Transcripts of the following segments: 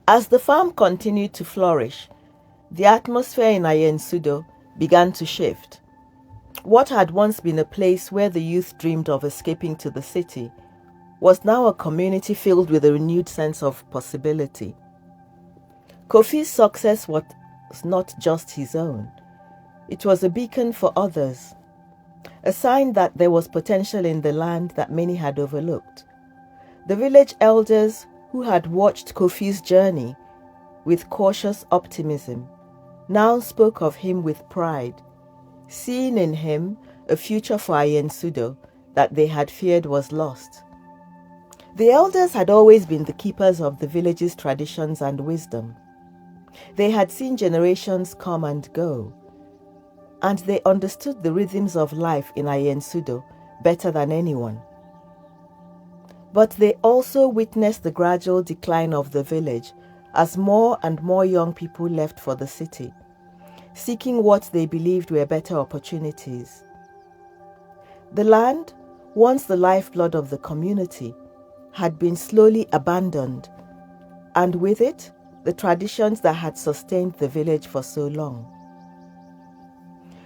As the farm continued to flourish, the atmosphere in Ayensudo began to shift. What had once been a place where the youth dreamed of escaping to the city was now a community filled with a renewed sense of possibility. Kofi's success was not just his own. It was a beacon for others, a sign that there was potential in the land that many had overlooked. The village elders who had watched Kofi's journey with cautious optimism now spoke of him with pride, seeing in him a future for Ayensudo that they had feared was lost. The elders had always been the keepers of the village's traditions and wisdom. They had seen generations come and go, and they understood the rhythms of life in Ayensudo better than anyone. But they also witnessed the gradual decline of the village as more and more young people left for the city, seeking what they believed were better opportunities. The land, once the lifeblood of the community, had been slowly abandoned, and with it, the traditions that had sustained the village for so long.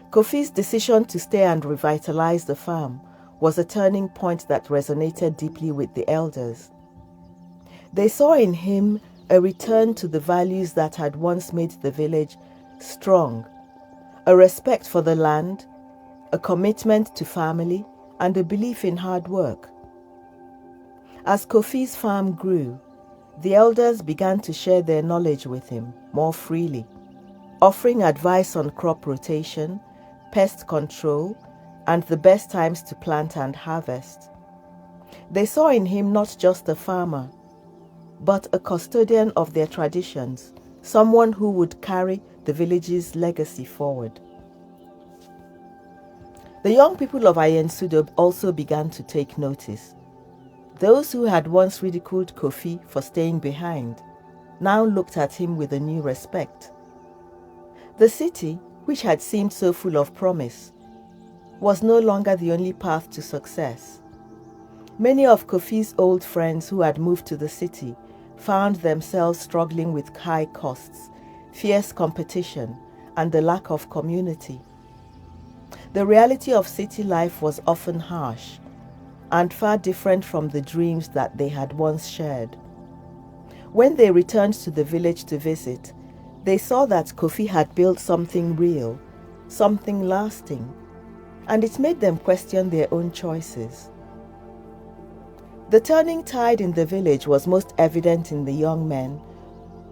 Kofi's decision to stay and revitalize the farm was a turning point that resonated deeply with the elders. They saw in him a return to the values that had once made the village strong, a respect for the land, a commitment to family, and a belief in hard work. As Kofi's farm grew, the elders began to share their knowledge with him more freely, offering advice on crop rotation, pest control, and the best times to plant and harvest. They saw in him not just a farmer, but a custodian of their traditions, someone who would carry the village's legacy forward. The young people of Ayensudo also began to take notice. Those who had once ridiculed Kofi for staying behind now looked at him with a new respect. The city, which had seemed so full of promise, was no longer the only path to success. Many of Kofi's old friends who had moved to the city found themselves struggling with high costs, fierce competition, and the lack of community. The reality of city life was often harsh and far different from the dreams that they had once shared. When they returned to the village to visit, they saw that Kofi had built something real, something lasting, and it made them question their own choices. The turning tide in the village was most evident in the young men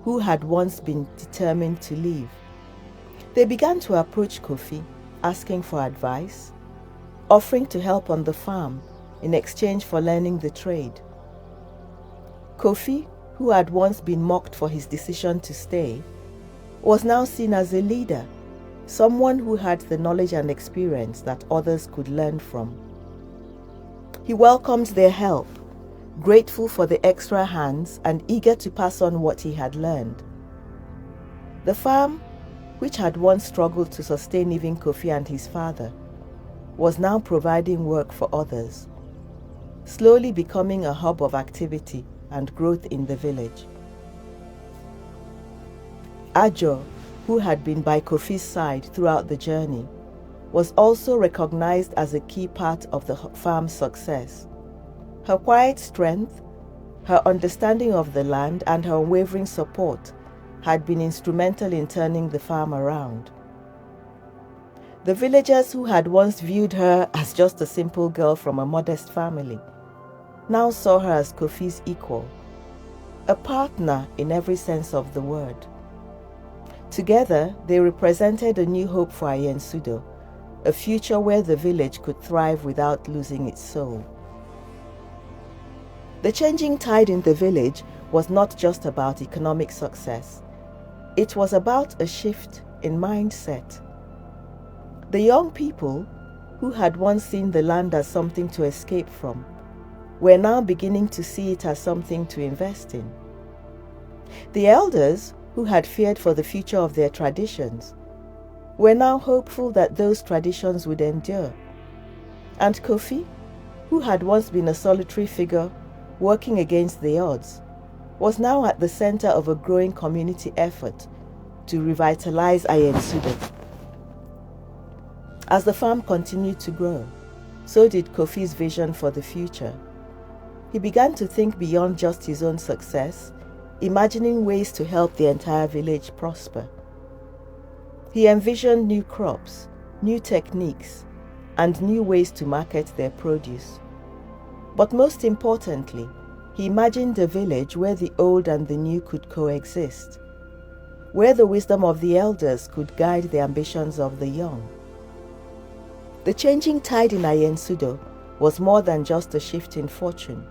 who had once been determined to leave. They began to approach Kofi, asking for advice, offering to help on the farm in exchange for learning the trade. Kofi, who had once been mocked for his decision to stay, was now seen as a leader, someone who had the knowledge and experience that others could learn from. He welcomed their help, grateful for the extra hands and eager to pass on what he had learned. The farm, which had once struggled to sustain even Kofi and his father, was now providing work for others, slowly becoming a hub of activity and growth in the village. Adjoa, who had been by Kofi's side throughout the journey, was also recognized as a key part of the farm's success. Her quiet strength, her understanding of the land, and her unwavering support had been instrumental in turning the farm around. The villagers who had once viewed her as just a simple girl from a modest family now saw her as Kofi's equal, a partner in every sense of the word. Together, they represented a new hope for Ayensudo, a future where the village could thrive without losing its soul. The changing tide in the village was not just about economic success. It was about a shift in mindset. The young people, who had once seen the land as something to escape from, were now beginning to see it as something to invest in. The elders, who had feared for the future of their traditions, were now hopeful that those traditions would endure. And Kofi, who had once been a solitary figure working against the odds, was now at the center of a growing community effort to revitalize Ayensudo. As the farm continued to grow, so did Kofi's vision for the future. He began to think beyond just his own success, imagining ways to help the entire village prosper. He envisioned new crops, new techniques, and new ways to market their produce. But most importantly, he imagined a village where the old and the new could coexist, where the wisdom of the elders could guide the ambitions of the young. The changing tide in Ayensudo was more than just a shift in fortune.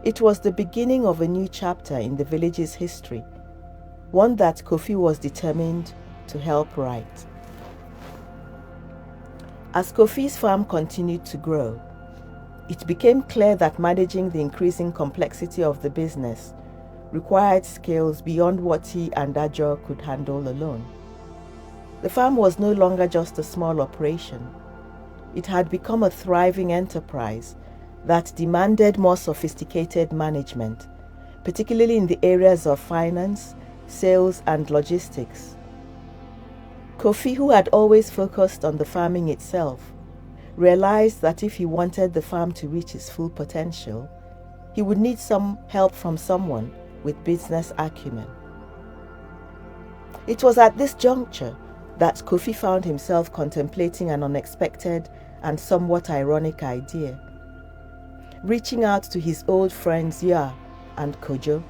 It was the beginning of a new chapter in the village's history, one that Kofi was determined to help write. As Kofi's farm continued to grow, it became clear that managing the increasing complexity of the business required skills beyond what he and Adjoa could handle alone. The farm was no longer just a small operation. It had become a thriving enterprise that demanded more sophisticated management, particularly in the areas of finance, sales, and logistics. Kofi, who had always focused on the farming itself, realized that if he wanted the farm to reach its full potential, he would need some help from someone with business acumen. It was at this juncture that Kofi found himself contemplating an unexpected and somewhat ironic idea. Reaching out to his old friends Ya and Kojo.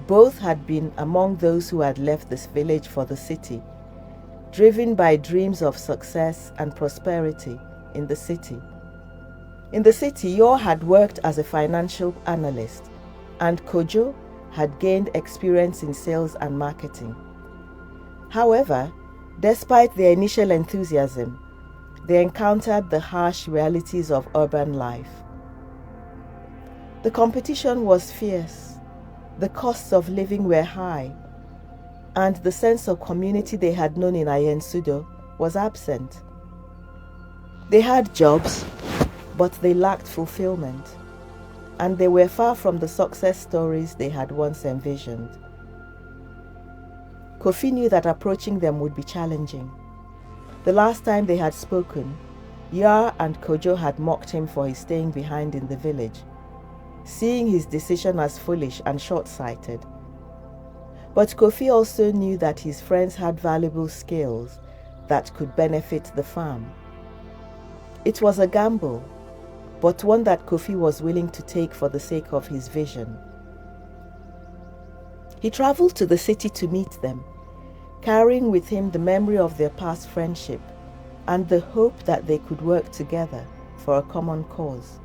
Both had been among those who had left this village for the city, driven by dreams of success and prosperity in the city. In the city, Ya had worked as a financial analyst, and Kojo had gained experience in sales and marketing. However, despite their initial enthusiasm, they encountered the harsh realities of urban life. The competition was fierce, the costs of living were high, and the sense of community they had known in Ayensudo was absent. They had jobs, but they lacked fulfillment, and they were far from the success stories they had once envisioned. Kofi knew that approaching them would be challenging. The last time they had spoken, Ya and Kojo had mocked him for his staying behind in the village, seeing his decision as foolish and short-sighted. But Kofi also knew that his friends had valuable skills that could benefit the farm. It was a gamble, but one that Kofi was willing to take for the sake of his vision. He traveled to the city to meet them, carrying with him the memory of their past friendship and the hope that they could work together for a common cause.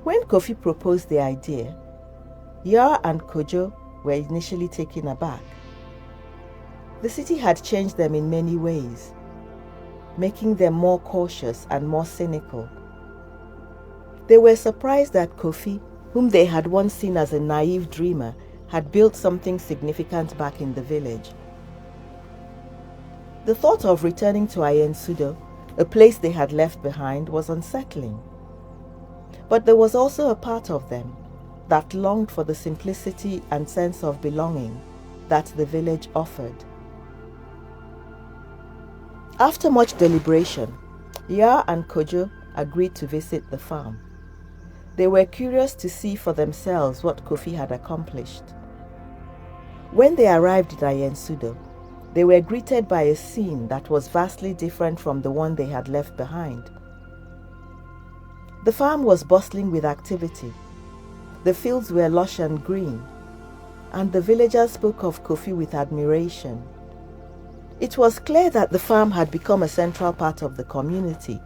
When Kofi proposed the idea, Ya and Kojo were initially taken aback. The city had changed them in many ways, making them more cautious and more cynical. They were surprised that Kofi, whom they had once seen as a naive dreamer, had built something significant back in the village. The thought of returning to Ayensudo, a place they had left behind, was unsettling. But there was also a part of them that longed for the simplicity and sense of belonging that the village offered. After much deliberation, Ya and Kojo agreed to visit the farm. They were curious to see for themselves what Kofi had accomplished. When they arrived in Ayensudo, they were greeted by a scene that was vastly different from the one they had left behind. The farm was bustling with activity. The fields were lush and green, and the villagers spoke of Kofi with admiration. It was clear that the farm had become a central part of the community,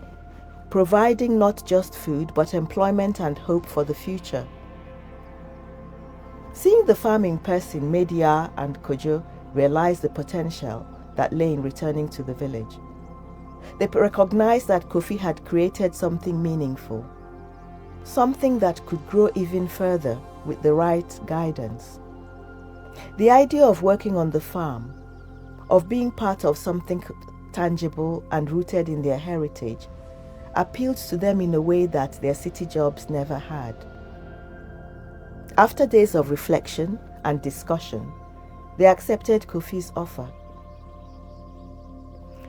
providing not just food but employment and hope for the future. Seeing the farm in person made Ya and Kojo realize the potential that lay in returning to the village. They recognized that Kofi had created something meaningful, something that could grow even further with the right guidance. The idea of working on the farm, of being part of something tangible and rooted in their heritage, appealed to them in a way that their city jobs never had. After days of reflection and discussion, they accepted Kofi's offer.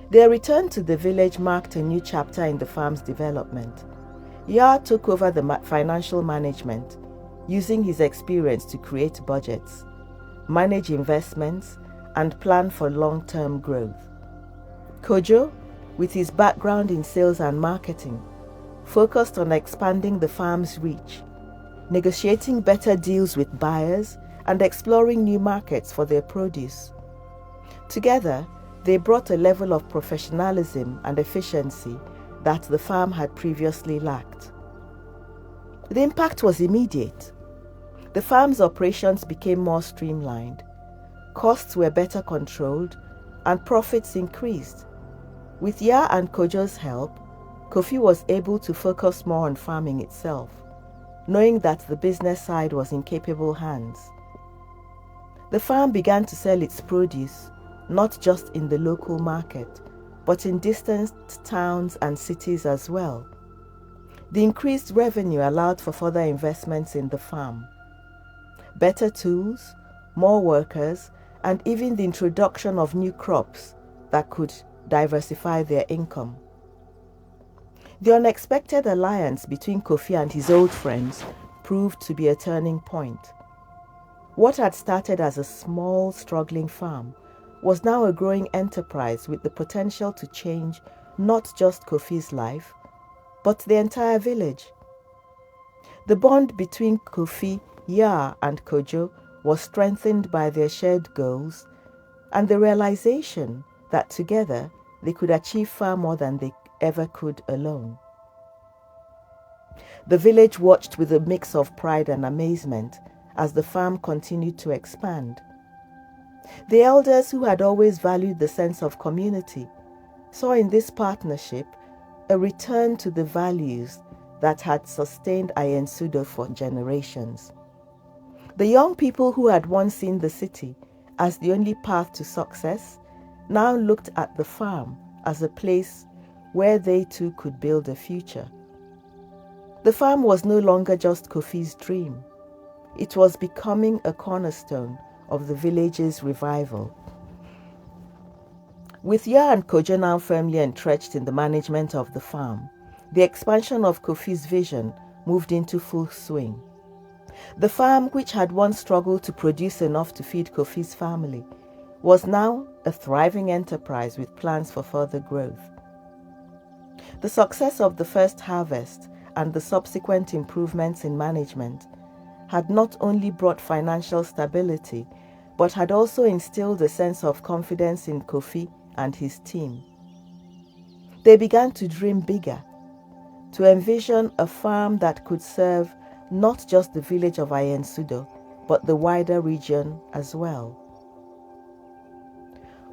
Their return to the village marked a new chapter in the farm's development. Ya took over the financial management, using his experience to create budgets, manage investments, and plan for long-term growth. Kojo, with his background in sales and marketing, focused on expanding the farm's reach, negotiating better deals with buyers, and exploring new markets for their produce. Together, they brought a level of professionalism and efficiency that the farm had previously lacked. The impact was immediate. The farm's operations became more streamlined, costs were better controlled, and profits increased. With Ya and Kojo's help, Kofi was able to focus more on farming itself, knowing that the business side was in capable hands. The farm began to sell its produce not just in the local market, but in distant towns and cities as well. The increased revenue allowed for further investments in the farm. Better tools, more workers, and even the introduction of new crops that could diversify their income. The unexpected alliance between Kofi and his old friends proved to be a turning point. What had started as a small, struggling farm was now a growing enterprise with the potential to change not just Kofi's life, but the entire village. The bond between Kofi, Ya, and Kojo was strengthened by their shared goals and the realization that together they could achieve far more than they ever could alone. The village watched with a mix of pride and amazement as the farm continued to expand. The elders, who had always valued the sense of community, saw in this partnership a return to the values that had sustained Ayensudo for generations. The young people who had once seen the city as the only path to success now looked at the farm as a place where they too could build a future. The farm was no longer just Kofi's dream. It was becoming a cornerstone of the village's revival. With Ya and Kojo now firmly entrenched in the management of the farm, the expansion of Kofi's vision moved into full swing. The farm, which had once struggled to produce enough to feed Kofi's family, was now a thriving enterprise with plans for further growth. The success of the first harvest and the subsequent improvements in management had not only brought financial stability, but had also instilled a sense of confidence in Kofi and his team. They began to dream bigger, to envision a farm that could serve not just the village of Ayensudo, but the wider region as well.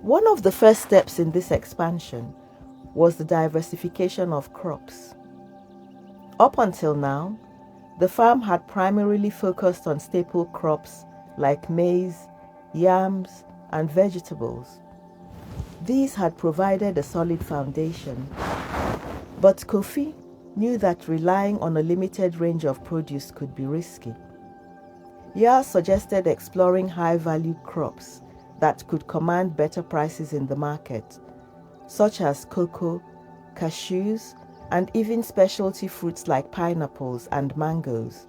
One of the first steps in this expansion was the diversification of crops. Up until now, the farm had primarily focused on staple crops like maize, yams, and vegetables. These had provided a solid foundation, but Kofi knew that relying on a limited range of produce could be risky. Ya suggested exploring high-value crops that could command better prices in the market, such as cocoa, cashews, and even specialty fruits like pineapples and mangoes.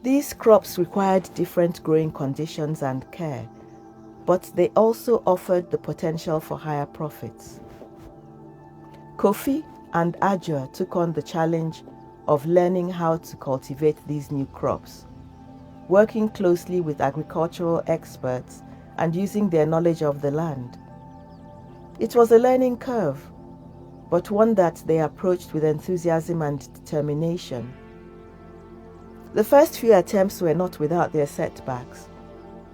These crops required different growing conditions and care, but they also offered the potential for higher profits. Kofi and Adjoa took on the challenge of learning how to cultivate these new crops, working closely with agricultural experts and using their knowledge of the land. It was a learning curve, but one that they approached with enthusiasm and determination. The first few attempts were not without their setbacks,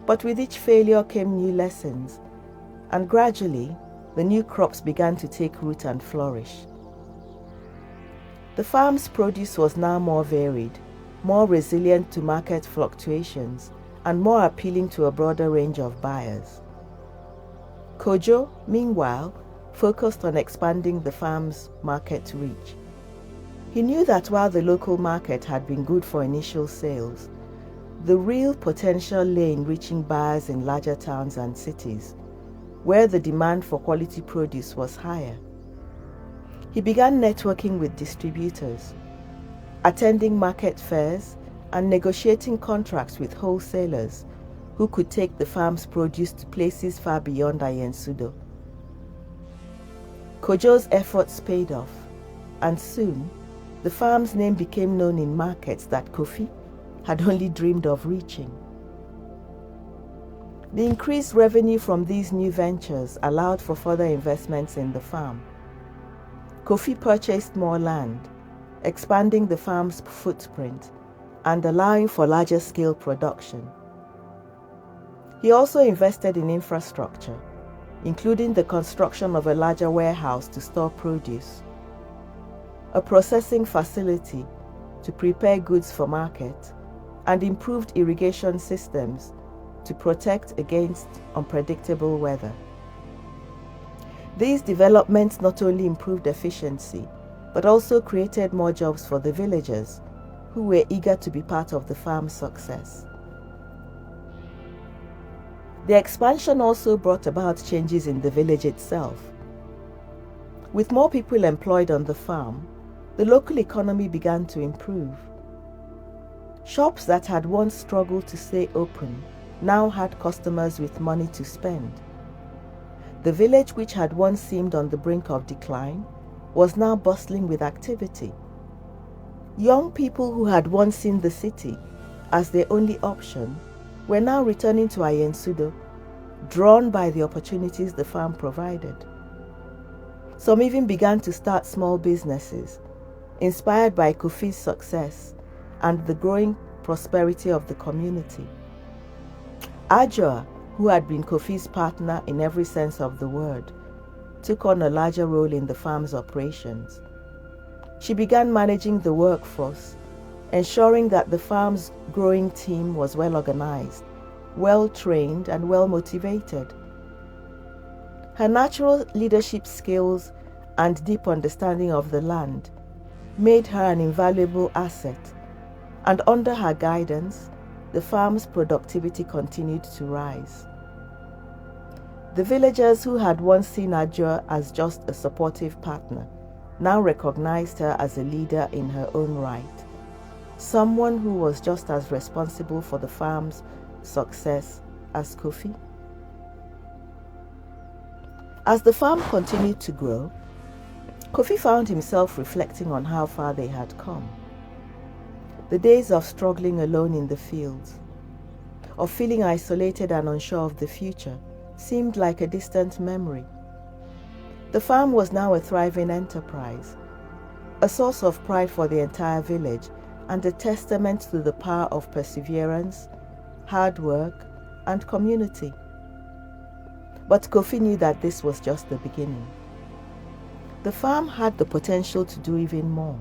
but with each failure came new lessons, and gradually the new crops began to take root and flourish. The farm's produce was now more varied, more resilient to market fluctuations, and more appealing to a broader range of buyers. Kojo, meanwhile, focused on expanding the farm's market reach. He knew that while the local market had been good for initial sales, the real potential lay in reaching buyers in larger towns and cities, where the demand for quality produce was higher. He began networking with distributors, attending market fairs, and negotiating contracts with wholesalers who could take the farm's produce to places far beyond Ayensudo. Kojo's efforts paid off, and soon the farm's name became known in markets that Kofi had only dreamed of reaching. The increased revenue from these new ventures allowed for further investments in the farm. Kofi purchased more land, expanding the farm's footprint and allowing for larger scale production. He also invested in infrastructure, including the construction of a larger warehouse to store produce, a processing facility to prepare goods for market, and improved irrigation systems to protect against unpredictable weather. These developments not only improved efficiency, but also created more jobs for the villagers who were eager to be part of the farm's success. The expansion also brought about changes in the village itself. With more people employed on the farm, the local economy began to improve. Shops that had once struggled to stay open now had customers with money to spend. The village, which had once seemed on the brink of decline, was now bustling with activity. Young people who had once seen the city as their only option were now returning to Ayensudo, drawn by the opportunities the farm provided. Some even began to start small businesses, inspired by Kofi's success and the growing prosperity of the community. Adjoa, who had been Kofi's partner in every sense of the word, took on a larger role in the farm's operations. She began managing the workforce, ensuring that the farm's growing team was well organized, well trained, and well motivated. Her natural leadership skills and deep understanding of the land made her an invaluable asset, and under her guidance, the farm's productivity continued to rise. The villagers who had once seen Adjoa as just a supportive partner now recognized her as a leader in her own right, someone who was just as responsible for the farm's success as Kofi. As the farm continued to grow, Kofi found himself reflecting on how far they had come. The days of struggling alone in the fields, of feeling isolated and unsure of the future, seemed like a distant memory. The farm was now a thriving enterprise, a source of pride for the entire village and a testament to the power of perseverance, hard work, and community. But Kofi knew that this was just the beginning. The farm had the potential to do even more,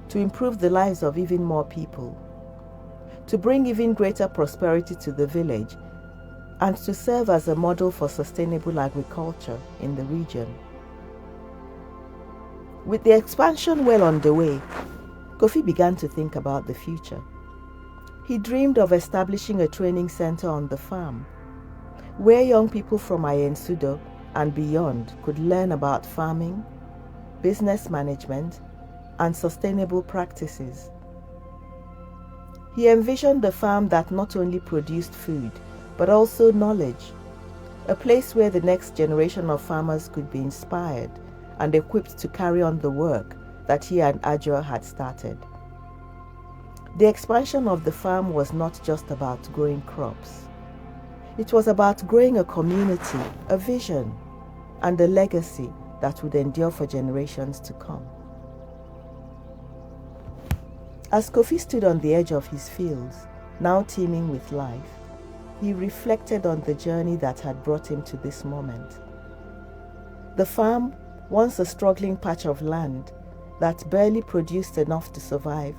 to improve the lives of even more people, to bring even greater prosperity to the village, and to serve as a model for sustainable agriculture in the region. With the expansion well underway, Kofi began to think about the future. He dreamed of establishing a training center on the farm, where young people from Ayensudo and beyond could learn about farming, business management, and sustainable practices. He envisioned a farm that not only produced food, but also knowledge, a place where the next generation of farmers could be inspired and equipped to carry on the work that he and Adjoa had started. The expansion of the farm was not just about growing crops. It was about growing a community, a vision, and a legacy that would endure for generations to come. As Kofi stood on the edge of his fields, now teeming with life, he reflected on the journey that had brought him to this moment. The farm, once a struggling patch of land that barely produced enough to survive,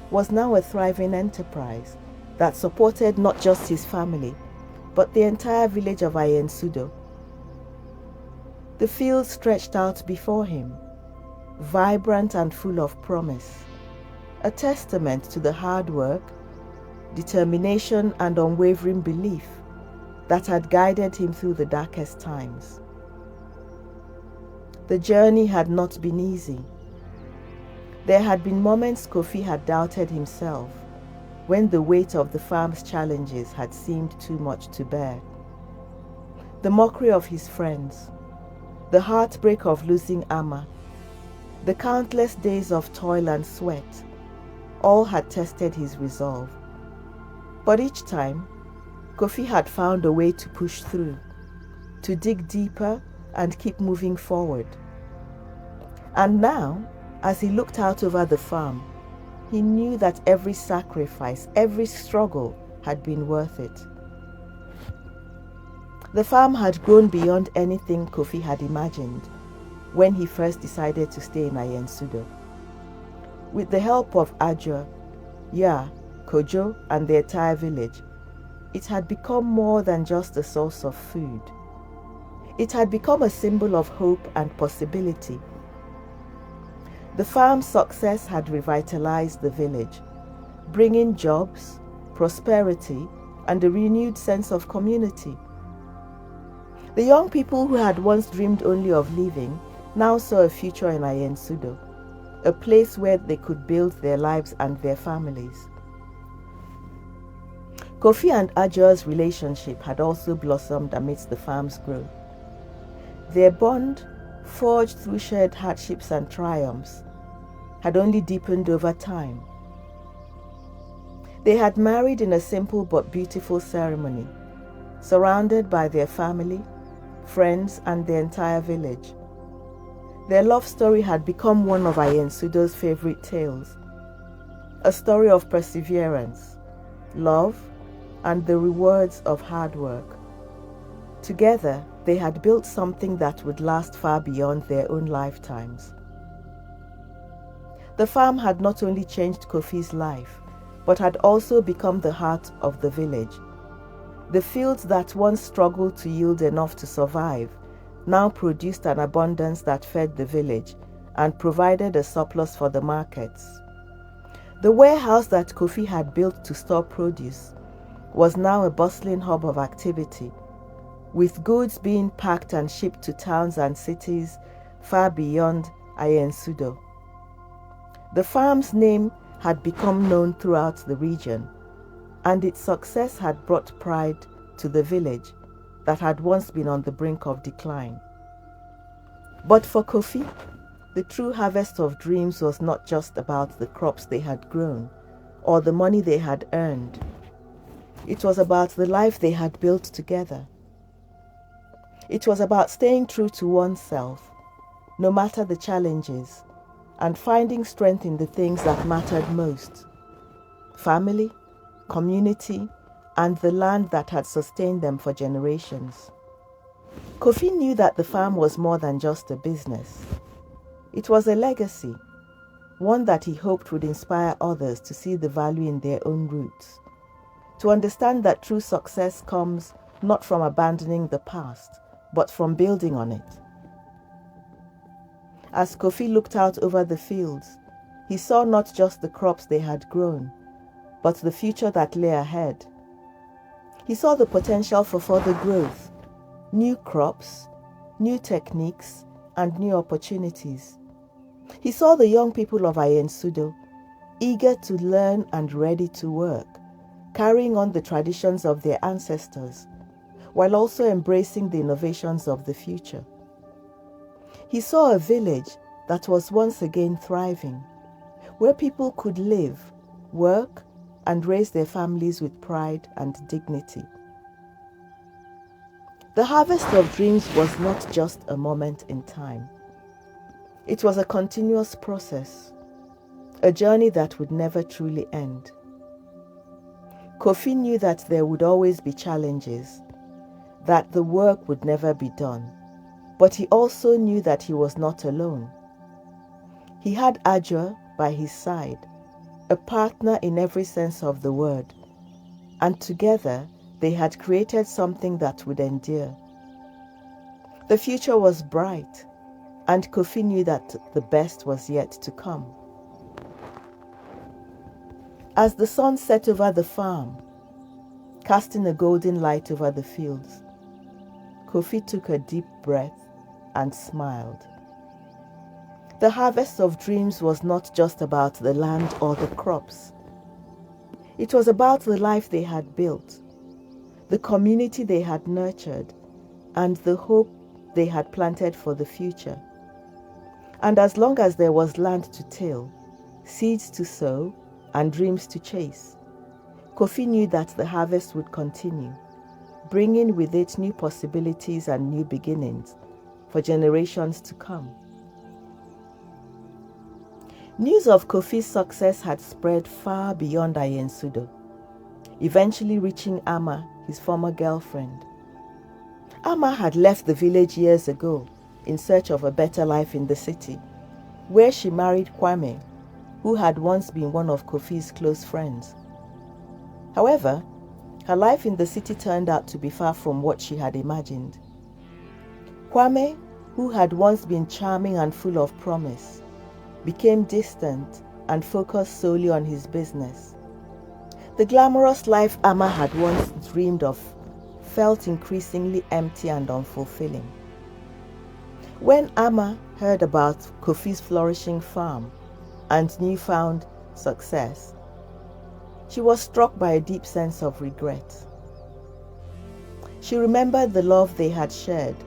was now a thriving enterprise that supported not just his family, but the entire village of Ayensudo. The fields stretched out before him, vibrant and full of promise, a testament to the hard work, determination, and unwavering belief that had guided him through the darkest times. The journey had not been easy. There had been moments Kofi had doubted himself, when the weight of the farm's challenges had seemed too much to bear. The mockery of his friends, the heartbreak of losing Amma, the countless days of toil and sweat, all had tested his resolve. But each time, Kofi had found a way to push through, to dig deeper and keep moving forward. And now, as he looked out over the farm, he knew that every sacrifice, every struggle had been worth it. The farm had grown beyond anything Kofi had imagined when he first decided to stay in Ayensudo. With the help of Adjoa, Kojo, and the entire village, it had become more than just a source of food. It had become a symbol of hope and possibility. The farm's success had revitalized the village, bringing jobs, prosperity, and a renewed sense of community. The young people who had once dreamed only of leaving now saw a future in Ayensudo, a place where they could build their lives and their families. Kofi and Adjoa's relationship had also blossomed amidst the farm's growth. Their bond, forged through shared hardships and triumphs, had only deepened over time. They had married in a simple but beautiful ceremony, surrounded by their family, friends, and the entire village. Their love story had become one of Ayensudo's favorite tales, a story of perseverance, love, and the rewards of hard work. Together, they had built something that would last far beyond their own lifetimes. The farm had not only changed Kofi's life, but had also become the heart of the village. The fields that once struggled to yield enough to survive now produced an abundance that fed the village and provided a surplus for the markets. The warehouse that Kofi had built to store produce was now a bustling hub of activity, with goods being packed and shipped to towns and cities far beyond Ayensudo. The farm's name had become known throughout the region, and its success had brought pride to the village that had once been on the brink of decline. But for Kofi, the true harvest of dreams was not just about the crops they had grown or the money they had earned. It was about the life they had built together. It was about staying true to oneself, no matter the challenges, and finding strength in the things that mattered most: family, community, and the land that had sustained them for generations. Kofi knew that the farm was more than just a business. It was a legacy, one that he hoped would inspire others to see the value in their own roots, to understand that true success comes not from abandoning the past, but from building on it. As Kofi looked out over the fields, he saw not just the crops they had grown, but the future that lay ahead. He saw the potential for further growth, new crops, new techniques, and new opportunities. He saw the young people of Ayensudo, eager to learn and ready to work, carrying on the traditions of their ancestors, while also embracing the innovations of the future. He saw a village that was once again thriving, where people could live, work, and raise their families with pride and dignity. The harvest of dreams was not just a moment in time. It was a continuous process, a journey that would never truly end. Kofi knew that there would always be challenges, that the work would never be done, but he also knew that he was not alone. He had Adjoa by his side, a partner in every sense of the word, and together they had created something that would endure. The future was bright, and Kofi knew that the best was yet to come. As the sun set over the farm, casting a golden light over the fields, Kofi took a deep breath and smiled. The harvest of dreams was not just about the land or the crops. It was about the life they had built, the community they had nurtured, and the hope they had planted for the future. And as long as there was land to till, seeds to sow, and dreams to chase, Kofi knew that the harvest would continue, bringing with it new possibilities and new beginnings for generations to come. News of Kofi's success had spread far beyond Ayensudo, eventually reaching Ama, his former girlfriend. Ama had left the village years ago in search of a better life in the city, where she married Kwame, who had once been one of Kofi's close friends. However, her life in the city turned out to be far from what she had imagined. Kwame, who had once been charming and full of promise, became distant and focused solely on his business. The glamorous life Ama had once dreamed of felt increasingly empty and unfulfilling. When Ama heard about Kofi's flourishing farm and newfound success, she was struck by a deep sense of regret. She remembered the love they had shared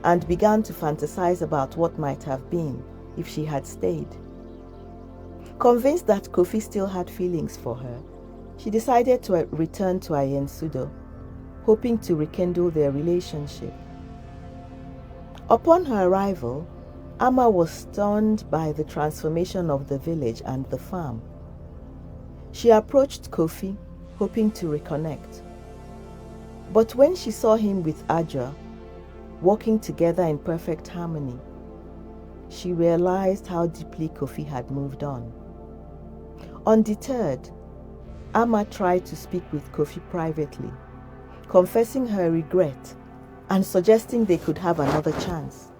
and began to fantasize about what might have been if she had stayed. Convinced that Kofi still had feelings for her, she decided to return to Ayensudo, hoping to rekindle their relationship. Upon her arrival, Ama was stunned by the transformation of the village and the farm. She approached Kofi, hoping to reconnect. But when she saw him with Adjoa, walking together in perfect harmony, she realized how deeply Kofi had moved on. Undeterred, Ama tried to speak with Kofi privately, confessing her regret and suggesting they could have another chance.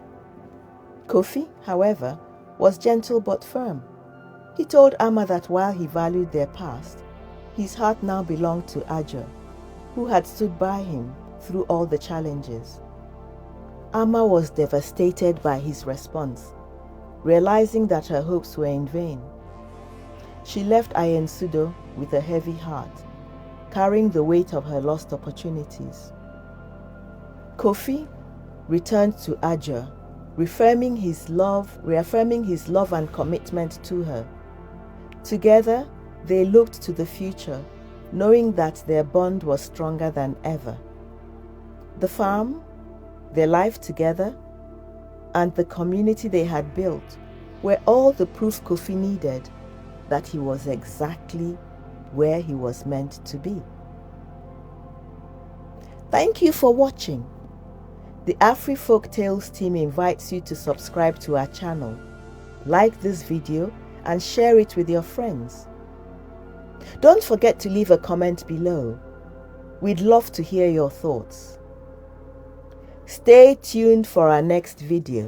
Kofi, however, was gentle but firm. He told Ama that while he valued their past, his heart now belonged to Adjoa, who had stood by him through all the challenges. Ama was devastated by his response, realizing that her hopes were in vain. She left Ayensudo with a heavy heart, carrying the weight of her lost opportunities. Kofi returned to Adjoa, reaffirming his love and commitment to her. Together, they looked to the future, knowing that their bond was stronger than ever. The farm, their life together, and the community they had built were all the proof Kofi needed that he was exactly where he was meant to be. Thank you for watching. The AfriFolk Tales team invites you to subscribe to our channel, like this video, and share it with your friends. Don't forget to leave a comment below. We'd love to hear your thoughts. Stay tuned for our next video.